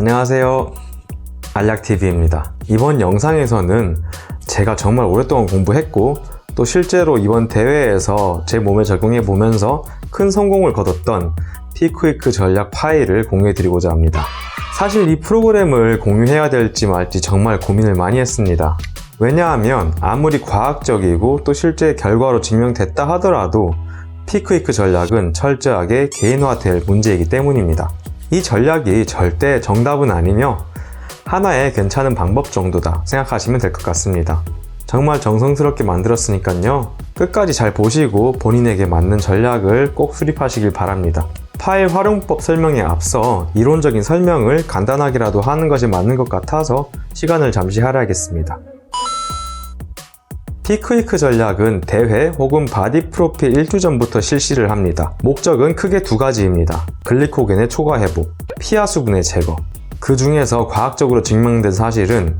안녕하세요, 알약TV입니다. 이번 영상에서는 제가 정말 오랫동안 공부했고 또 실제로 이번 대회에서 제 몸에 적용해 보면서 큰 성공을 거뒀던 피크위크 전략 파일을 공유해 드리고자 합니다. 사실 이 프로그램을 공유해야 될지 말지 정말 고민을 많이 했습니다. 왜냐하면 아무리 과학적이고 또 실제 결과로 증명됐다 하더라도 피크위크 전략은 철저하게 개인화될 문제이기 때문입니다. 이 전략이 절대 정답은 아니며 하나의 괜찮은 방법 정도다 생각하시면 될 것 같습니다. 정말 정성스럽게 만들었으니까요, 끝까지 잘 보시고 본인에게 맞는 전략을 꼭 수립하시길 바랍니다. 파일 활용법 설명에 앞서 이론적인 설명을 간단하게라도 하는 것이 맞는 것 같아서 시간을 잠시 할애하겠습니다. 피크위크 전략은 대회 혹은 바디 프로필 1주 전부터 실시를 합니다. 목적은 크게 두 가지입니다. 글리코겐의 초과 회복, 피하 수분의 제거. 그 중에서 과학적으로 증명된 사실은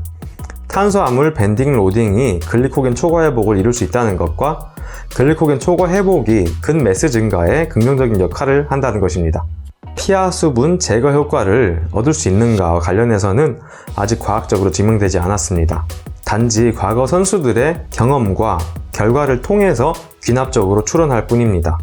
탄수화물 밴딩 로딩이 글리코겐 초과 회복을 이룰 수 있다는 것과 글리코겐 초과 회복이 근매스 증가에 긍정적인 역할을 한다는 것입니다. 피하 수분 제거 효과를 얻을 수 있는가와 관련해서는 아직 과학적으로 증명되지 않았습니다. 단지 과거 선수들의 경험과 결과를 통해서 귀납적으로 추론할 뿐입니다.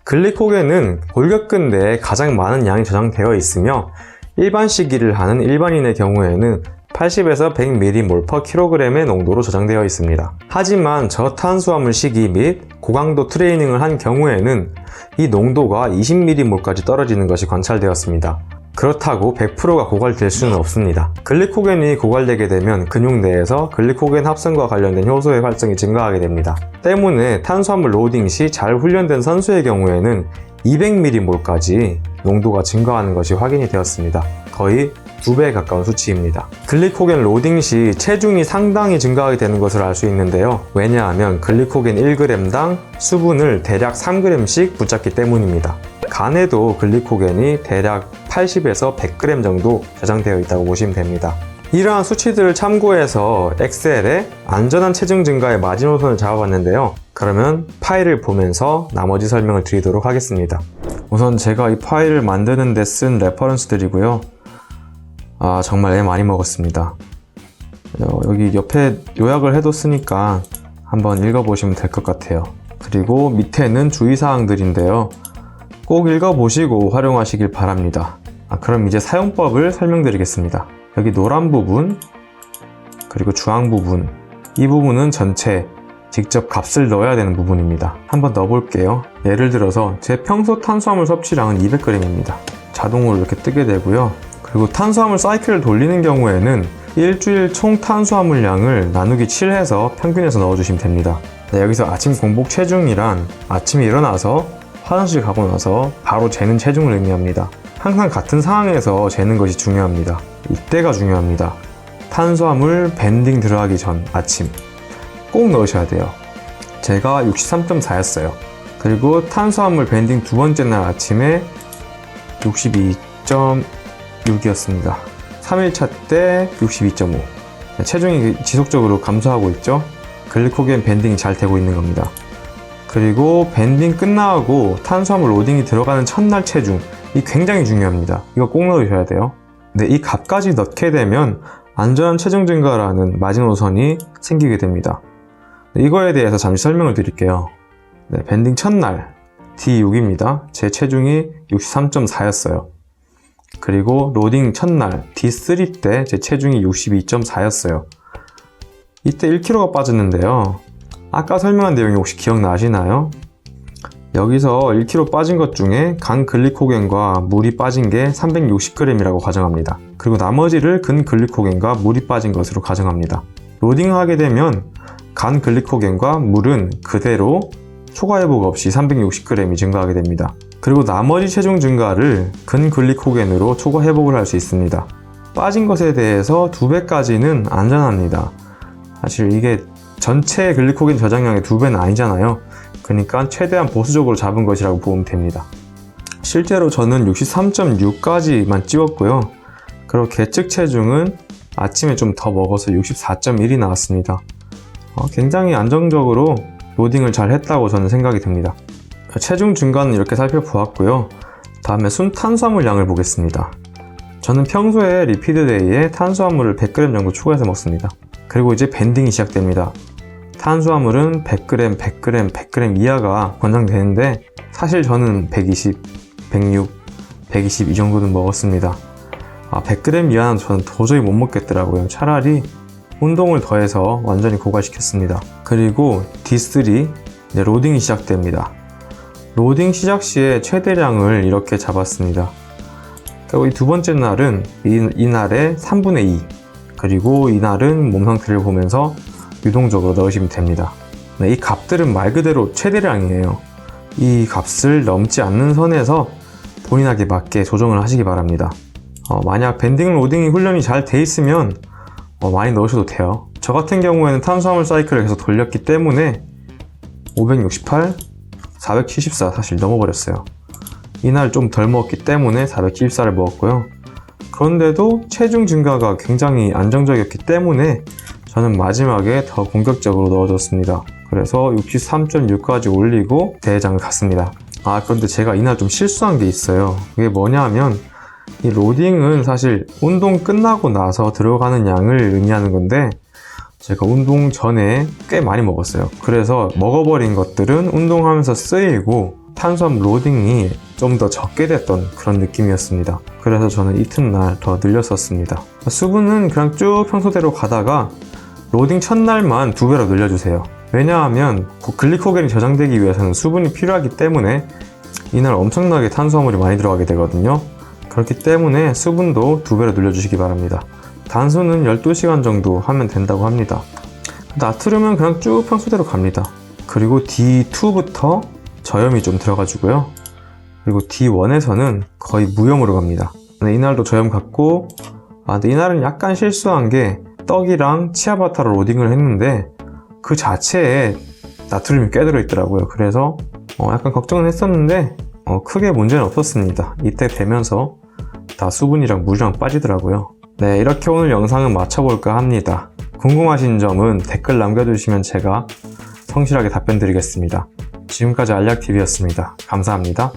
글리코겐은 골격근 내에 가장 많은 양이 저장되어 있으며 일반 시기를 하는 일반인의 경우에는 80에서 100mmol/kg의 농도로 저장되어 있습니다. 하지만 저탄수화물 시기 및 고강도 트레이닝을 한 경우에는 이 농도가 20mmol까지 떨어지는 것이 관찰되었습니다. 그렇다고 100%가 고갈될 수는 없습니다. 글리코겐이 고갈되게 되면 근육 내에서 글리코겐 합성과 관련된 효소의 활성이 증가하게 됩니다. 때문에 탄수화물 로딩 시 잘 훈련된 선수의 경우에는 200mmol까지 농도가 증가하는 것이 확인이 되었습니다. 거의 2배에 가까운 수치입니다. 글리코겐 로딩 시 체중이 상당히 증가하게 되는 것을 알 수 있는데요. 왜냐하면 글리코겐 1g당 수분을 대략 3g씩 붙잡기 때문입니다. 간에도 글리코겐이 대략 80에서 100g 정도 저장되어 있다고 보시면 됩니다. 이러한 수치들을 참고해서 엑셀에 안전한 체중 증가의 마지노선을 잡아봤는데요. 그러면 파일을 보면서 나머지 설명을 드리도록 하겠습니다. 우선 제가 이 파일을 만드는 데 쓴 레퍼런스들이고요. 정말 애 많이 먹었습니다. 여기 옆에 요약을 해뒀으니까 한번 읽어보시면 될 것 같아요. 그리고 밑에는 주의사항들인데요. 꼭 읽어보시고 활용하시길 바랍니다. 그럼 이제 사용법을 설명드리겠습니다. 여기 노란 부분, 그리고 주황 부분, 이 부분은 전체 직접 값을 넣어야 되는 부분입니다. 한번 넣어볼게요. 예를 들어서 제 평소 탄수화물 섭취량은 200g입니다. 자동으로 이렇게 뜨게 되고요. 그리고 탄수화물 사이클을 돌리는 경우에는 일주일 총 탄수화물량을 나누기 7해서 평균해서 넣어주시면 됩니다. 여기서 아침 공복 체중이란 아침에 일어나서 화장실 가고 나서 바로 재는 체중을 의미합니다. 항상 같은 상황에서 재는 것이 중요합니다. 이때가 중요합니다. 탄수화물 밴딩 들어가기 전 아침 꼭 넣으셔야 돼요. 제가 63.4였어요. 그리고 탄수화물 밴딩 두 번째 날 아침에 62.6이었습니다. 3일차 때 62.5. 체중이 지속적으로 감소하고 있죠. 글리코겐 밴딩이 잘 되고 있는 겁니다. 그리고 밴딩 끝나고 탄수화물 로딩이 들어가는 첫날 체중, 이 굉장히 중요합니다. 이거 꼭 넣으셔야 돼요. 근데 이 값까지 넣게 되면 안전한 체중 증가라는 마지노선이 생기게 됩니다. 이거에 대해서 잠시 설명을 드릴게요. 밴딩 첫날 D6입니다. 제 체중이 63.4였어요. 그리고 로딩 첫날 D3 때 제 체중이 62.4였어요. 이때 1kg가 빠졌는데요. 아까 설명한 내용이 혹시 기억나시나요? 여기서 1kg 빠진 것 중에 간 글리코겐과 물이 빠진 게 360g이라고 가정합니다. 그리고 나머지를 근 글리코겐과 물이 빠진 것으로 가정합니다. 로딩을 하게 되면 간 글리코겐과 물은 그대로 초과 회복 없이 360g이 증가하게 됩니다. 그리고 나머지 체중 증가를 근 글리코겐으로 초과 회복을 할 수 있습니다. 빠진 것에 대해서 2배까지는 안전합니다. 사실 이게 전체 글리코겐 저장량의 2배는 아니잖아요. 그러니까 최대한 보수적으로 잡은 것이라고 보면 됩니다. 실제로 저는 63.6까지만 찍었고요. 그리고 계측 체중은 아침에 좀 더 먹어서 64.1이 나왔습니다. 굉장히 안정적으로 로딩을 잘 했다고 저는 생각이 듭니다. 체중 증가는 이렇게 살펴보았고요. 다음에 순탄수화물량을 보겠습니다. 저는 평소에 리피드데이에 탄수화물을 100g 정도 추가해서 먹습니다. 그리고 이제 밴딩이 시작됩니다. 탄수화물은 100g, 100g, 100g 이하가 권장되는데 사실 저는 120, 106, 120 이 정도는 먹었습니다. 100g 이하는 저는 도저히 못 먹겠더라고요. 차라리 운동을 더해서 완전히 고갈시켰습니다. 그리고 D3, 이제 로딩이 시작됩니다. 로딩 시작 시에 최대량을 이렇게 잡았습니다. 그리고 이 두 번째 날은 이날의 3분의 2, 그리고 이날은 몸 상태를 보면서 유동적으로 넣으시면 됩니다. 네, 이 값들은 말 그대로 최대량이에요. 이 값을 넘지 않는 선에서 본인에게 맞게 조정을 하시기 바랍니다. 만약 밴딩 로딩이 훈련이 잘 돼 있으면 많이 넣으셔도 돼요. 저 같은 경우에는 탄수화물 사이클을 계속 돌렸기 때문에 568, 474 사실 넘어버렸어요. 이날 좀 덜 먹었기 때문에 474를 먹었고요. 그런데도 체중 증가가 굉장히 안정적이었기 때문에 저는 마지막에 더 공격적으로 넣어줬습니다. 그래서 63.6까지 올리고 대회장을 갔습니다. 그런데 제가 이날 좀 실수한 게 있어요. 그게 뭐냐 하면 이 로딩은 사실 운동 끝나고 나서 들어가는 양을 의미하는 건데 제가 운동 전에 꽤 많이 먹었어요. 그래서 먹어버린 것들은 운동하면서 쓰이고 탄수화물 로딩이 좀 더 적게 됐던 그런 느낌이었습니다. 그래서 저는 이튿날 더 늘렸었습니다. 수분은 그냥 쭉 평소대로 가다가 로딩 첫날만 2배로 늘려주세요. 왜냐하면 글리코겐이 저장되기 위해서는 수분이 필요하기 때문에 이날 엄청나게 탄수화물이 많이 들어가게 되거든요. 그렇기 때문에 수분도 2배로 늘려주시기 바랍니다. 단수는 12시간 정도 하면 된다고 합니다. 나트륨은 그냥 쭉 평소대로 갑니다. 그리고 D2부터 저염이 좀 들어가지고요. 그리고 D1에서는 거의 무염으로 갑니다. 이날도 저염 갔고, 근데 이날은 약간 실수한 게 떡이랑 치아바타로 로딩을 했는데 그 자체에 나트륨이 꽤 들어있더라고요. 그래서 약간 걱정은 했었는데 크게 문제는 없었습니다. 이때 되면서 다 수분이랑 물이랑 빠지더라고요. 네, 이렇게 오늘 영상은 마쳐볼까 합니다. 궁금하신 점은 댓글 남겨주시면 제가 성실하게 답변 드리겠습니다. 지금까지 알약TV였습니다. 감사합니다.